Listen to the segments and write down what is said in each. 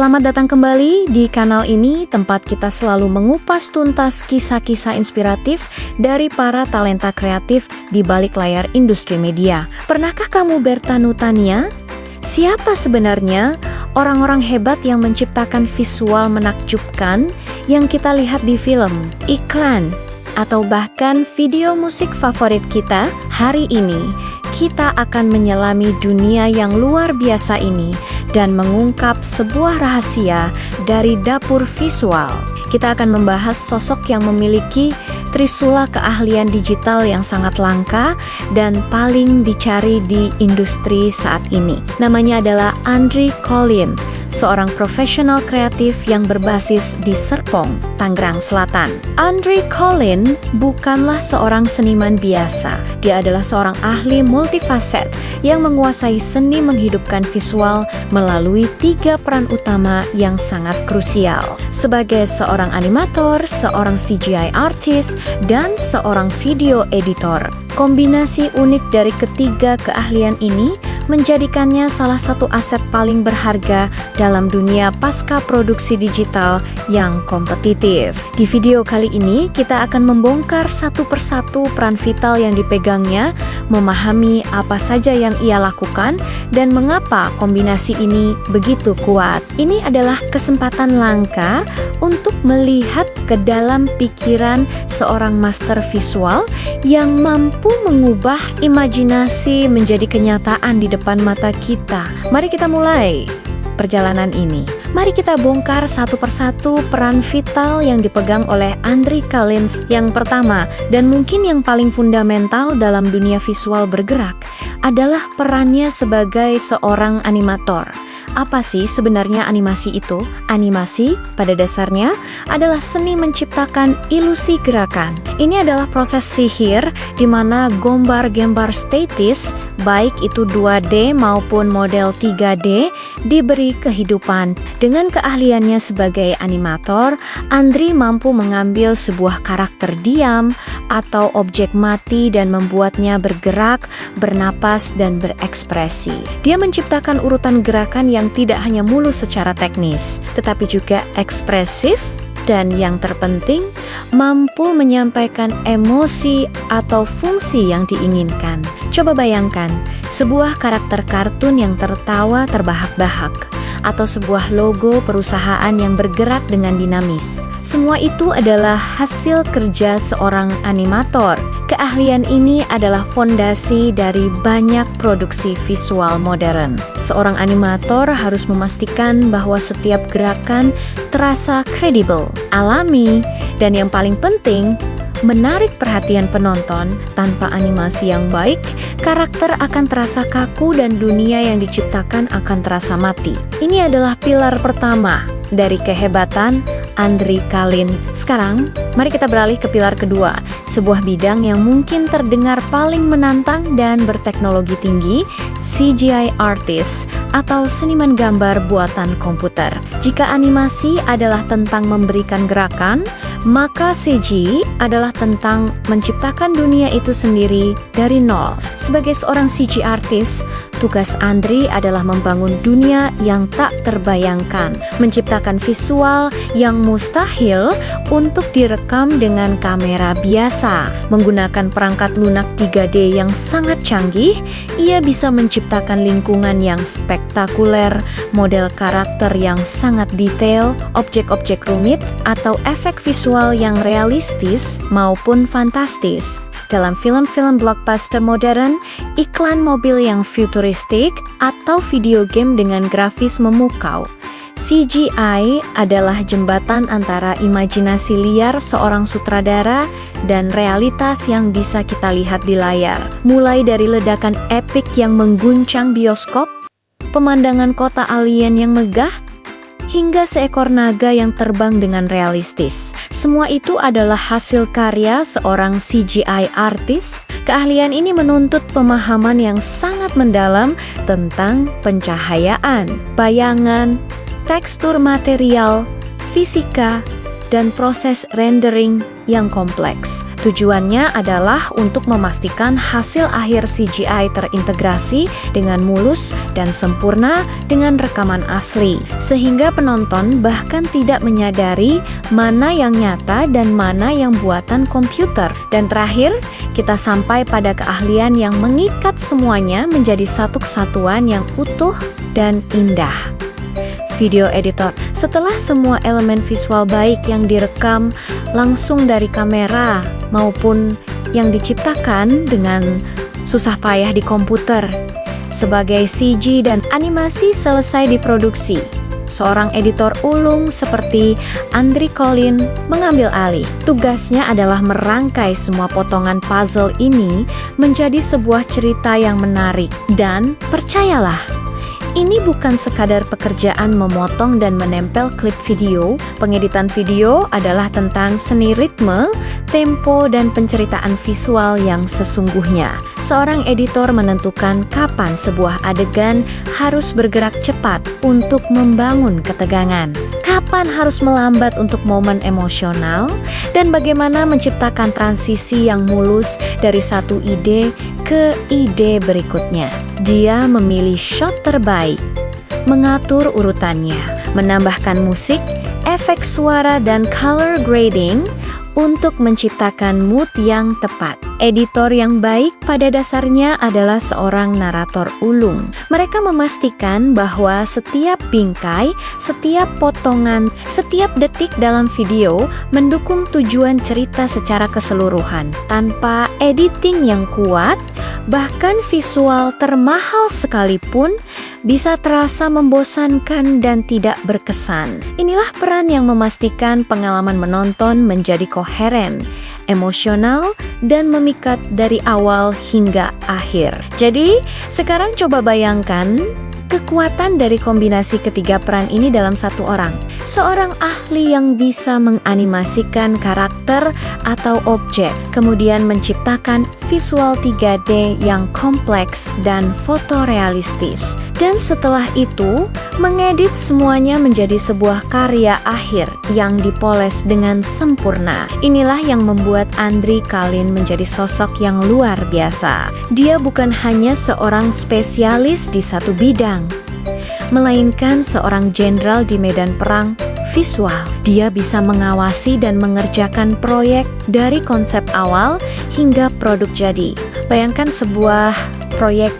Selamat datang kembali di kanal ini, tempat kita selalu mengupas tuntas kisah-kisah inspiratif dari para talenta kreatif di balik layar industri media. Pernahkah kamu bertanya-tanya, siapa sebenarnya orang-orang hebat yang menciptakan visual menakjubkan yang kita lihat di film, iklan, atau bahkan video musik favorit kita? Hari ini, kita akan menyelami dunia yang luar biasa ini dan mengungkap sebuah rahasia dari dapur visual. Kita akan membahas sosok yang memiliki trisula keahlian digital yang sangat langka dan paling dicari di industri saat ini. Namanya adalah Andri Collin, seorang profesional kreatif yang berbasis di Serpong, Tangerang Selatan. Andri Collin bukanlah seorang seniman biasa. Dia adalah seorang ahli multifaset yang menguasai seni menghidupkan visual melalui 3 peran utama yang sangat krusial. Sebagai seorang animator, seorang CGI artist, dan seorang video editor. Kombinasi unik dari ketiga keahlian ini menjadikannya salah satu aset paling berharga dalam dunia pasca produksi digital yang kompetitif. Di video kali ini, kita akan membongkar satu persatu peran vital yang dipegangnya, memahami apa saja yang ia lakukan, dan mengapa kombinasi ini begitu kuat. Ini adalah kesempatan langka untuk melihat ke dalam pikiran seorang master visual yang mampu mengubah imajinasi menjadi kenyataan di depan mata kita. Mari kita mulai perjalanan ini. Mari kita bongkar satu persatu peran vital yang dipegang oleh Andri Collin. Yang pertama, dan mungkin yang paling fundamental dalam dunia visual bergerak, adalah perannya sebagai seorang animator. Apa sih sebenarnya animasi itu? Animasi pada dasarnya adalah seni menciptakan ilusi gerakan. Ini adalah proses sihir di mana gambar-gambar statis, baik itu 2D maupun model 3D, diberi kehidupan. Dengan keahliannya sebagai animator, Andri mampu mengambil sebuah karakter diam atau objek mati dan membuatnya bergerak, bernapas, dan berekspresi. Dia menciptakan urutan gerakan yang tidak hanya mulus secara teknis, tetapi juga ekspresif, dan yang terpenting, mampu menyampaikan emosi atau fungsi yang diinginkan. Coba bayangkan, sebuah karakter kartun yang tertawa terbahak-bahak, atau sebuah logo perusahaan yang bergerak dengan dinamis. Semua itu adalah hasil kerja seorang animator. Keahlian ini adalah fondasi dari banyak produksi visual modern. Seorang animator harus memastikan bahwa setiap gerakan terasa kredibel, alami, dan yang paling penting, menarik perhatian penonton. Tanpa animasi yang baik, karakter akan terasa kaku dan dunia yang diciptakan akan terasa mati. Ini adalah pilar pertama dari kehebatan Andri Collin. Sekarang, mari kita beralih ke pilar kedua, sebuah bidang yang mungkin terdengar paling menantang dan berteknologi tinggi, CGI artist atau seniman gambar buatan komputer. Jika animasi adalah tentang memberikan gerakan, maka CG adalah tentang menciptakan dunia itu sendiri dari nol. Sebagai seorang CG artist, tugas Andri adalah membangun dunia yang tak terbayangkan, menciptakan visual yang mustahil untuk direkam dengan kamera biasa. Menggunakan perangkat lunak 3D yang sangat canggih, ia bisa menciptakan lingkungan yang spektakuler, model karakter yang sangat detail, objek-objek rumit, atau efek visual yang realistis maupun fantastis. Dalam film-film blockbuster modern, iklan mobil yang futuristik, atau video game dengan grafis memukau, CGI adalah jembatan antara imajinasi liar seorang sutradara dan realitas yang bisa kita lihat di layar. Mulai dari ledakan epik yang mengguncang bioskop, pemandangan kota alien yang megah, hingga seekor naga yang terbang dengan realistis. Semua itu adalah hasil karya seorang CGI artist. Keahlian ini menuntut pemahaman yang sangat mendalam tentang pencahayaan, bayangan, tekstur material, fisika, dan proses rendering yang kompleks. Tujuannya adalah untuk memastikan hasil akhir CGI terintegrasi dengan mulus dan sempurna dengan rekaman asli, sehingga penonton bahkan tidak menyadari mana yang nyata dan mana yang buatan komputer. Dan terakhir, kita sampai pada keahlian yang mengikat semuanya menjadi satu kesatuan yang utuh dan indah. Video editor. Setelah semua elemen visual baik yang direkam langsung dari kamera maupun yang diciptakan dengan susah payah di komputer sebagai CG dan animasi selesai diproduksi, seorang editor ulung seperti Andri Collin mengambil alih. Tugasnya adalah merangkai semua potongan puzzle ini menjadi sebuah cerita yang menarik. Dan percayalah, ini bukan sekadar pekerjaan memotong dan menempel klip video. Pengeditan video adalah tentang seni ritme, tempo, dan penceritaan visual yang sesungguhnya. Seorang editor menentukan kapan sebuah adegan harus bergerak cepat untuk membangun ketegangan, kapan harus melambat untuk momen emosional, dan bagaimana menciptakan transisi yang mulus dari satu ide ke ide berikutnya. Dia memilih shot terbaik, mengatur urutannya, menambahkan musik, efek suara, dan color grading untuk menciptakan mood yang tepat. Editor yang baik pada dasarnya adalah seorang narator ulung. Mereka memastikan bahwa setiap bingkai, setiap potongan, setiap detik dalam video mendukung tujuan cerita secara keseluruhan. Tanpa editing yang kuat, bahkan visual termahal sekalipun bisa terasa membosankan dan tidak berkesan. Inilah peran yang memastikan pengalaman menonton menjadi koheren, emosional, dan memikat dari awal hingga akhir. Jadi, sekarang coba bayangkan kekuatan dari kombinasi ketiga peran ini dalam satu orang. Seorang ahli yang bisa menganimasikan karakter atau objek, kemudian menciptakan visual 3D yang kompleks dan fotorealistis. Dan setelah itu, mengedit semuanya menjadi sebuah karya akhir yang dipoles dengan sempurna. Inilah yang membuat Andri Collin menjadi sosok yang luar biasa. Dia bukan hanya seorang spesialis di satu bidang, melainkan seorang jenderal di medan perang visual. Dia bisa mengawasi dan mengerjakan proyek dari konsep awal hingga produk jadi. Bayangkan sebuah proyek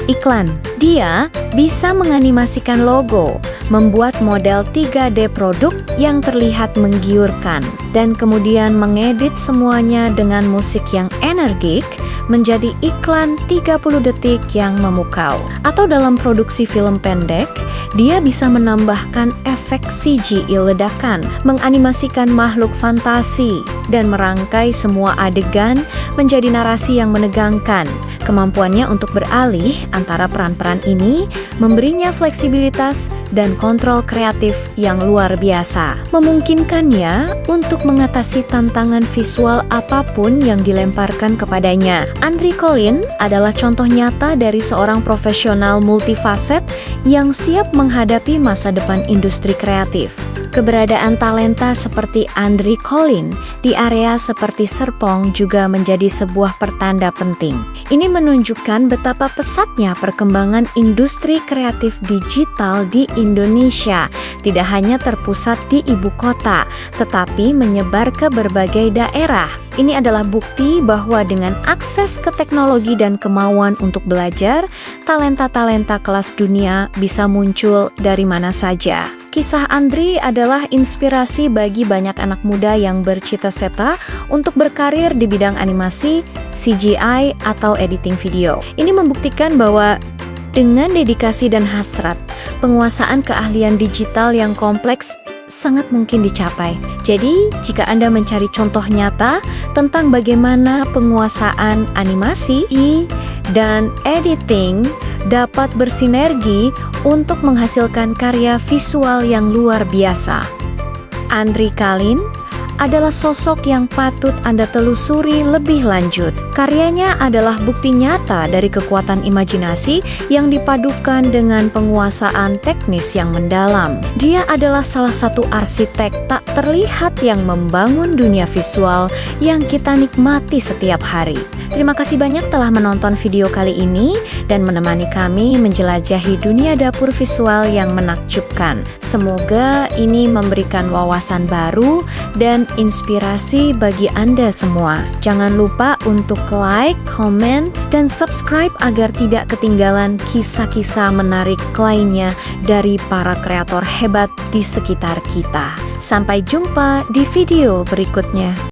iklan. Dia bisa menganimasikan logo, membuat model 3D produk yang terlihat menggiurkan, dan kemudian mengedit semuanya dengan musik yang energik menjadi iklan 30 detik yang memukau. Atau dalam produksi film pendek, dia bisa menambahkan efek CGI ledakan, menganimasikan makhluk fantasi, dan merangkai semua adegan menjadi narasi yang menegangkan. Kemampuannya untuk beralih antara peran-peran ini memberinya fleksibilitas dan kontrol kreatif yang luar biasa, memungkinkannya untuk mengatasi tantangan visual apapun yang dilemparkan kepadanya. Andri Collin adalah contoh nyata dari seorang profesional multifaset yang siap menghadapi masa depan industri kreatif. Keberadaan talenta seperti Andri Collin di area seperti Serpong juga menjadi sebuah pertanda penting. Ini menunjukkan betapa pesatnya perkembangan industri kreatif digital di Indonesia, tidak hanya terpusat di ibu kota, tetapi menyebar ke berbagai daerah. Ini adalah bukti bahwa dengan akses ke teknologi dan kemauan untuk belajar, talenta-talenta kelas dunia bisa muncul dari mana saja. Kisah Andri adalah inspirasi bagi banyak anak muda yang bercita-cita untuk berkarir di bidang animasi, CGI, atau editing video. Ini membuktikan bahwa dengan dedikasi dan hasrat, penguasaan keahlian digital yang kompleks sangat mungkin dicapai. Jadi, jika Anda mencari contoh nyata tentang bagaimana penguasaan animasi dan editing dapat bersinergi untuk menghasilkan karya visual yang luar biasa, Andri Collin adalah sosok yang patut Anda telusuri lebih lanjut. Karyanya adalah bukti nyata dari kekuatan imajinasi yang dipadukan dengan penguasaan teknis yang mendalam. Dia adalah salah satu arsitek tak terlihat yang membangun dunia visual yang kita nikmati setiap hari. Terima kasih banyak telah menonton video kali ini dan menemani kami menjelajahi dunia dapur visual yang menakjubkan. Semoga ini memberikan wawasan baru dan inspirasi bagi Anda semua. Jangan lupa untuk like, komen, dan subscribe agar tidak ketinggalan kisah-kisah menarik lainnya dari para kreator hebat di sekitar kita. Sampai jumpa di video berikutnya.